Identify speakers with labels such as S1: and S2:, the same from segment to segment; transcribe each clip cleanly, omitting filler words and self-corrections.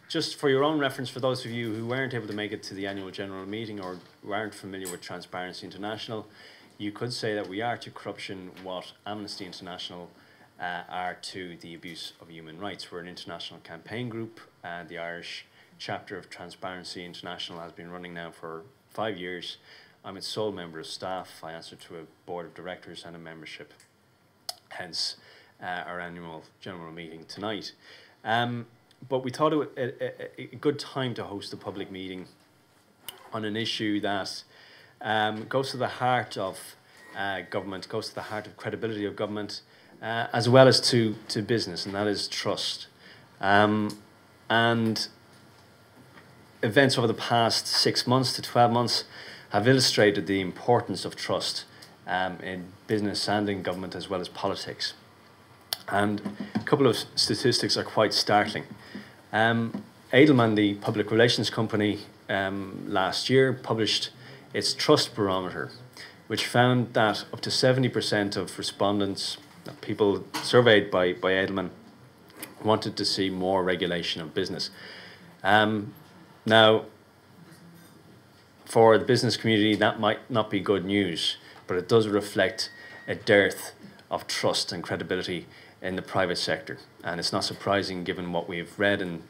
S1: Just for your own reference, for those of you who weren't able to make it to the annual general meeting or who aren't familiar with Transparency International, you could say that we are to corruption what Amnesty International are to the abuse of human rights. We're an international campaign group. The Irish chapter of Transparency International has been running now for 5 years. I'm its sole member of staff. I answer to a board of directors and a membership, hence our annual general meeting tonight. But we thought it a good time to host a public meeting on an issue that goes to the heart of government, goes to the heart of credibility of government, as well as to business, and that is trust. And events over the past 6 months to 12 months have illustrated the importance of trust in business and in government as well as politics. And a couple of statistics are quite startling. Edelman, the public relations company, last year published its trust barometer, which found that up to 70% of respondents, people surveyed by Edelman, wanted to see more regulation of business. Now, for the business community, that might not be good news, but it does reflect a dearth of trust and credibility in the private sector. And it's not surprising given what we've read and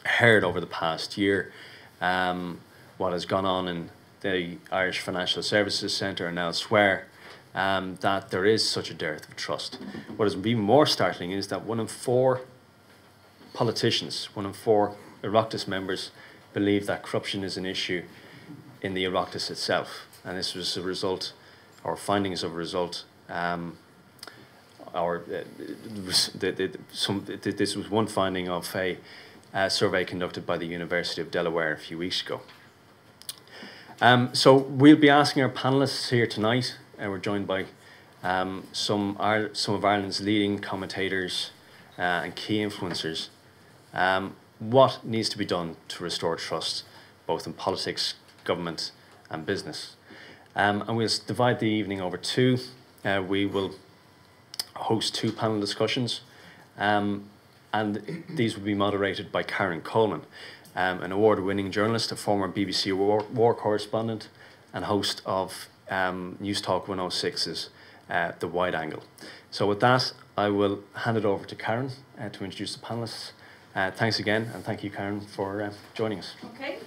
S1: heard over the past year, what has gone on in the Irish Financial Services Centre and elsewhere, that there is such a dearth of trust. What is even more startling is that 1 in 4 politicians, 1 in 4 Oireachtas members, believe that corruption is an issue in the Oireachtas itself. And this was a result, or findings of a result, this was one finding of a survey conducted by the University of Delaware a few weeks ago. So we'll be asking our panellists here tonight, and we're joined by some of Ireland's leading commentators and key influencers, what needs to be done to restore trust, both in politics, government and business. And we'll divide the evening over two. We will host 2 panel discussions, and these will be moderated by Karen Coleman, an award-winning journalist, a former BBC war correspondent, and host of Newstalk 106's The Wide Angle. So with that, I will hand it over to Karen to introduce the panellists. Thanks again, and thank you, Karen, for joining us.
S2: Okay.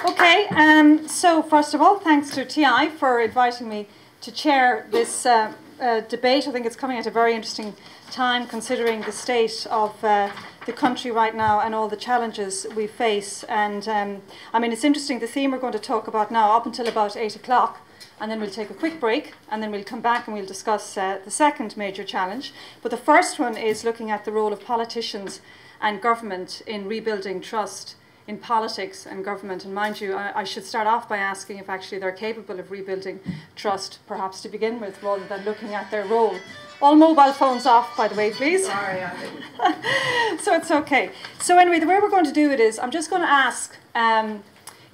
S2: Okay, so first of all, thanks to TI for inviting me to chair this debate. I think it's coming at a very interesting time considering the state of the country right now and all the challenges we face. And I mean, it's interesting, the theme we're going to talk about now up until about 8 o'clock, and then we'll take a quick break, and then we'll come back and we'll discuss the second major challenge. But the first one is looking at the role of politicians and government in rebuilding trust in politics and government. And mind you, I should start off by asking if actually they're capable of rebuilding trust, perhaps to begin with, rather than looking at their role. All mobile phones off, by the way, please.
S3: Sorry,
S2: So it's okay. So anyway, the way we're going to do it is I'm just going to ask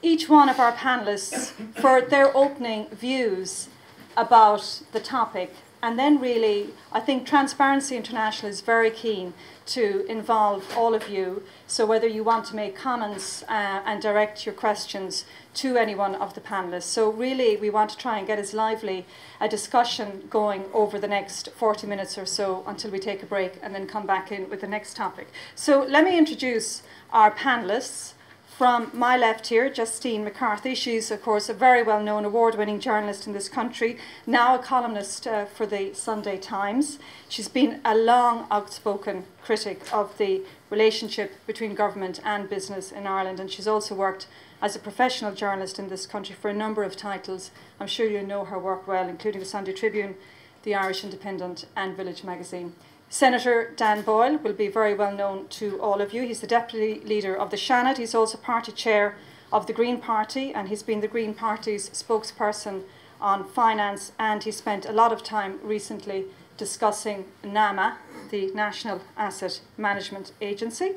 S2: each one of our panellists for their opening views about the topic. And then really, I think Transparency International is very keen to involve all of you. So whether you want to make comments and direct your questions to any one of the panellists. So really, we want to try and get as lively a discussion going over the next 40 minutes or so until we take a break and then come back in with the next topic. So let me introduce our panellists. From my left here, Justine McCarthy. She's, of course, a very well-known award-winning journalist in this country, now a columnist for the Sunday Times. She's been a long outspoken critic of the relationship between government and business in Ireland, and she's also worked as a professional journalist in this country for a number of titles. I'm sure you know her work well, including the Sunday Tribune, the Irish Independent and Village magazine. Senator Dan Boyle will be very well known to all of you. He's the deputy leader of the Seanad. He's also party chair of the Green Party, and he's been the Green Party's spokesperson on finance, and he spent a lot of time recently discussing NAMA, the National Asset Management Agency.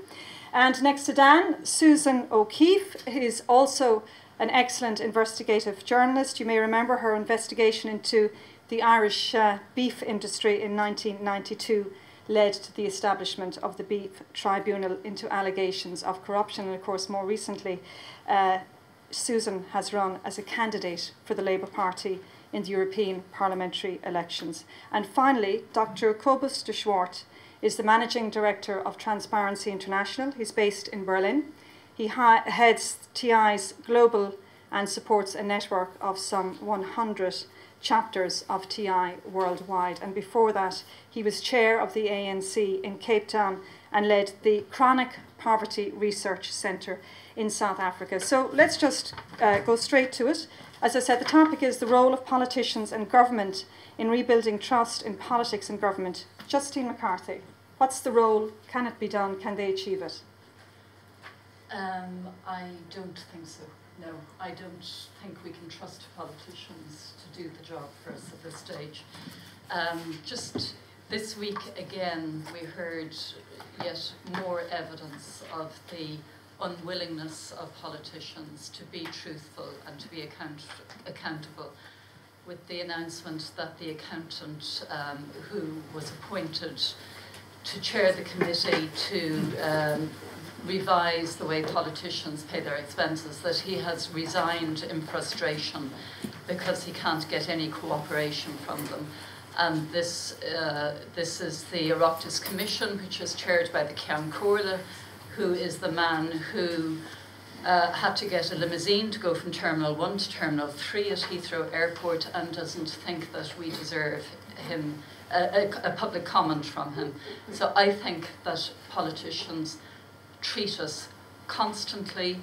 S2: And next to Dan, Susan O'Keeffe is also an excellent investigative journalist. You may remember her investigation into the Irish beef industry in 1992 led to the establishment of the Beef Tribunal into allegations of corruption. And of course, more recently, Susan has run as a candidate for the Labour Party in the European parliamentary elections. And finally, Dr. Cobus de Swardt is the Managing Director of Transparency International. He's based in Berlin. He heads TI's global and supports a network of some 100 chapters of TI worldwide. And before that, he was chair of the ANC in Cape Town and led the Chronic Poverty Research Centre in South Africa. So let's just go straight to it. As I said, the topic is the role of politicians and government in rebuilding trust in politics and government. Justine McCarthy, what's the role? Can it be done? Can they achieve it?
S3: I don't think so. No, I don't think we can trust politicians to do the job for us at this stage. Just this week again, we heard yet more evidence of the unwillingness of politicians to be truthful and to be accountable, with the announcement that the accountant who was appointed to chair the committee to revise the way politicians pay their expenses, that he has resigned in frustration because he can't get any cooperation from them. And this is the Oireachtas Commission, which is chaired by the Ceann Comhairle, who is the man who had to get a limousine to go from Terminal 1 to Terminal 3 at Heathrow Airport, and doesn't think that we deserve him a public comment from him. So I think that politicians treat us constantly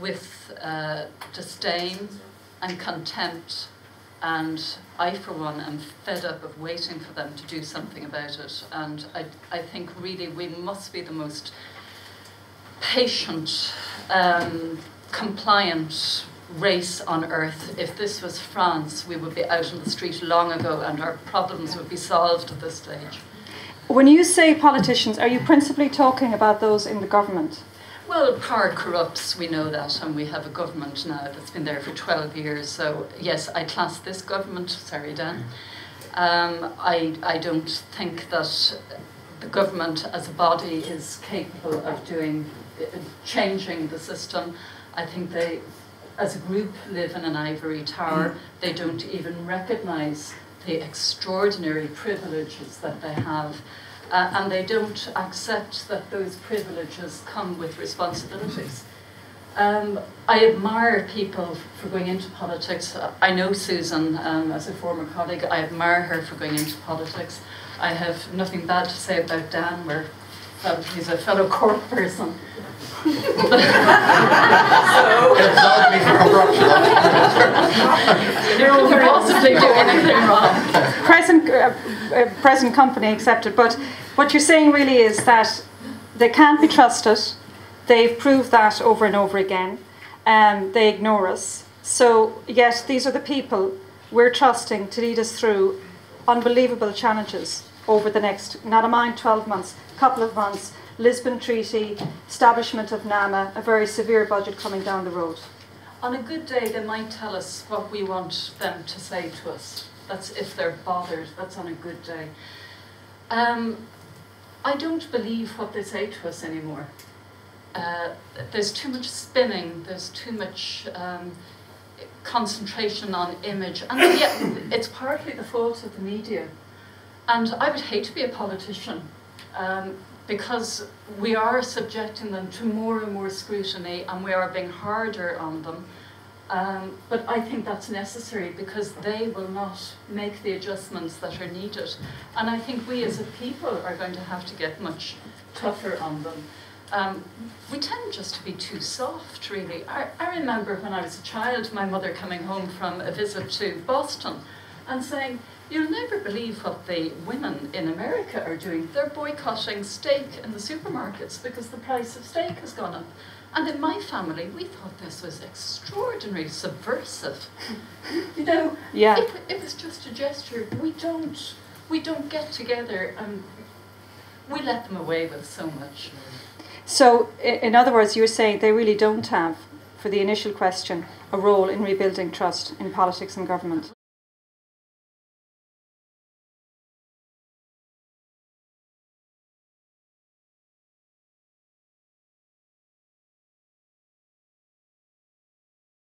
S3: with disdain and contempt, and I, for one, am fed up of waiting for them to do something about it. And I think really we must be the most patient, compliant race on earth. If this was France, we would be out on the street long ago and our problems would be solved at this stage.
S2: When you say politicians, are you principally talking about those in the government?
S3: Well, power corrupts, we know that, and we have a government now that's been there for 12 years. So yes, I class this government, sorry Dan, I don't think that the government as a body is capable of changing the system. I think they, as a group, live in an ivory tower. They don't even recognise the extraordinary privileges that they have, and they don't accept that those privileges come with responsibilities. I admire people for going into politics. I know Susan as a former colleague. I admire her for going into politics. I have nothing bad to say about Dan. He's a fellow Cork person. So, you could possibly do anything wrong.
S2: Present company accepted. But what you're saying really is that they can't be trusted. They've proved that over and over again. They ignore us. So yes, these are the people we're trusting to lead us through unbelievable challenges over the next, not a mind, 12 months, couple of months. Lisbon Treaty, establishment of NAMA, a very severe budget coming down the road.
S3: On a good day, they might tell us what we want them to say to us. That's if they're bothered. That's on a good day. I don't believe what they say to us anymore. There's too much spinning. There's too much concentration on image. And yet, it's partly the fault of the media. And I would hate to be a politician. Because we are subjecting them to more and more scrutiny, and we are being harder on them. But I think that's necessary because they will not make the adjustments that are needed. And I think we as a people are going to have to get much tougher on them. We tend just to be too soft, really. I remember when I was a child, my mother coming home from a visit to Boston and saying, "You'll never believe what the women in America are doing. They're boycotting steak in the supermarkets because the price of steak has gone up." And in my family, we thought this was extraordinarily subversive. You know,
S2: yeah.
S3: It was just a gesture. We don't get together and we let them away with so much.
S2: So, in other words, you're saying they really don't have, for the initial question, a role in rebuilding trust in politics and government?